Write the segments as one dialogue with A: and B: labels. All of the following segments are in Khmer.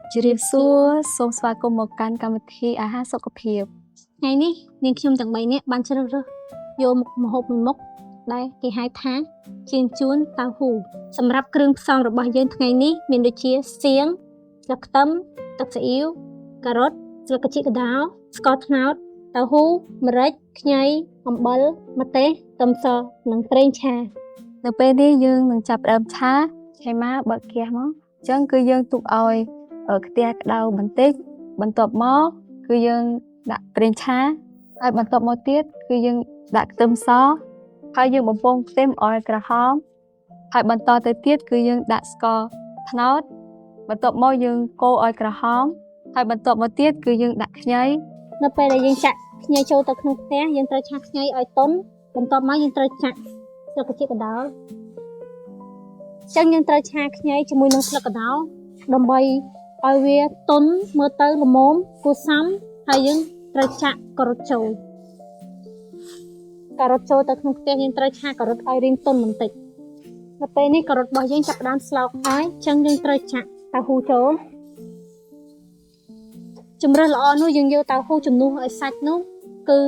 A: Chị Riệp xua xôm xoa cô một căn cầm thi à ha sốc phiệp.
B: Ngày ní, nên khi tặng bày nè ban chân rơ vô một hộp mình mốc đây kỳ 2 tháng chiên chuôn tàu hủ sầm rập kêu xong rồi bao dân ngày ní mình được chia xiếng lật tấm tật sĩ yếu cà rốt lật cái chị cái đáo scotch nut tàu hủ mật rách nhây hầm bơ mật té tôm sò nướng preng trà.
A: នៅពេលនេះយើងនឹងចាប់ផ្ដើមឆាឆៃម៉ាបើកហ្គាសមកអញ្ចឹងគឺយើងទុកឲ្យខ្ទះក្តៅបន្តិចបន្ទាប់មកគឺយើងដាក់ប្រេងឆាហើយបន្ទាប់មកទៀតគឺយើងដាក់ខ្ទឹមសហើយយើងបំពងខ្ទឹមឲ្យក្រហមហើយបន្តទៅទៀតគឺយើងដាក់ស្ករត្នោតបន្ទាប់មកយើងកូរឲ្យក្រហមហើយបន្ទាប់មកទៀតគឺយើងដាក់ខ្ញី
B: នៅពេលដែលយើងចាក់ខ្ញីចូលទៅក្នុងខ្ទះយើងត្រូវឆាខ្ញីឲ្យទន់បន្ទាប់មកយើងត្រូវចាក់ស្លឹកកញ្ចក់កដោចឹងយើងត្រូវឆាខ្ញីជាមួយនឹងស្លឹកកដោដើម្បីឲ្យវាទន់មើលទៅល្មមគួរសមហើយយើងត្រូវចាក់ការ៉ុតចូលទៅក្នុងខ្ទះយើងត្រូវឆាការ៉ុតឲ្យរីងទន់បន្តិចដល់ពេលនេះការ៉ុតរបស់យើងចាប់ផ្ដើមស្លោកហើយចឹងយើងត្រូវចាក់តៅហ៊ូចូលជំរើសល្អនោះយើងយកតៅហ៊ូជំនួសឲ្យសាច់នោះគឺ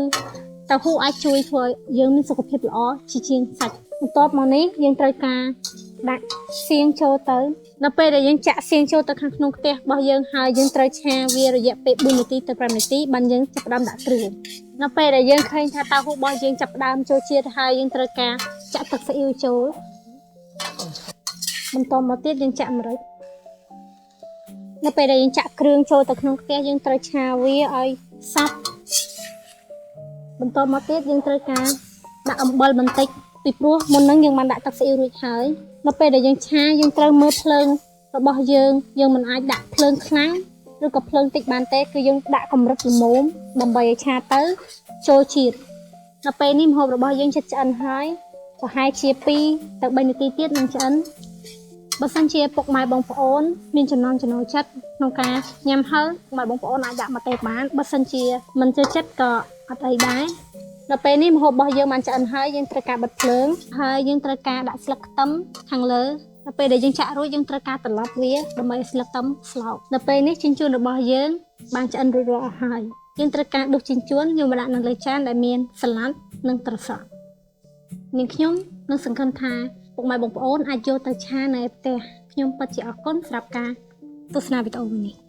B: តៅហ៊ូអាចជួយធ្វើឲ្យយើងមានសុខភាពល្អជាជាងសាច់បន្ទាប់មកនេះយើងត្រូវការដាក់សៀងចូលទៅដល់ពេលដែលយើងចាក់សៀងចូលទៅខាងក្នុងខ្ទះរបស់យើងហើយយើងត្រូវឆាវារយៈពេល4នាទីទៅ5នាទីបានយើងចាប់ផ្ដើមដាក់គ្រឿងដល់ពេលដែលយើងឃើញថាតៅហ៊ូរបស់យើងចាប់ផ្ដើមចូលជាតិហើយយើងត្រូវការចាក់ទឹកស៊ីអ៊ីវចូលបន្តមកទៀតយើងចាក់ម្រេចនៅពេលដែលយើងចាក់គ្រឿងចូលទៅក្នុងខ្ទះយើងត្រូវឆាវាឲ្យសព្វបន្តមកទៀតយើងត្រូវការដាក់អំបិលបន្តិចពីព្រោះមុននឹងយើងបានដាក់ទឹកស៊ីអ៊ីវរួចហើយនៅពេលដែលយើងឆាយើងត្រូវមើលភ្លើងរបស់យើងមិនអាចដាក់ភ្លើងខ្លាំងឬក៏ភ្លើងតិចបានទេគឺយើងដាក់កម្រិតល្មមដើម្បីឲ្យឆាទៅចូលជាតិដល់ពេលនេះម្ហូបរបស់យើងជិតឆ្អិនហើយប្រហែលជា2ទៅ3នាទីទៀតនឹងឆ្អិនបើសិនជាពុកម៉ែបងប្អូនមានចំណង់ចំណូលចិត្តក្នុងការញ៉ាំហើយពុកម៉ែបងប្អូនអាចដាក់មកទេបានបើសិនជាមិនចូលចិត្តក៏អត់អីដែរដល់ពេលនេះម្ហូបរបស់យើងបានឆ្អិនហើយយើងត្រូវការបិទភ្លើងហើយយើងត្រូវការដាក់ស្លឹកខ្ទឹមខាងលើដល់ពេលដែលយើងចាក់រួចយើងត្រូវការត្រឡប់វាដើម្បីឲ្យស្លឹកខ្ទឹមស្លោកដល់ពេលនេះចិញ្ចួនរបស់យើងបានឆ្អិនរួចរាល់អស់ហើយយើងត្រូវការដុសចិញ្ចួនយកមកដាក់នៅលើចានដែលមានសាឡាត់និងត្រសក់នាងខ្ញុំនឹងសង្ឃឹមថាពុកម៉ែបងប្អូនអាចយកទៅឆានៅផ្ទះខ្ញុំពិតជាអរគុណសម្រាប់ការទស្សនាវីដេអូនេះ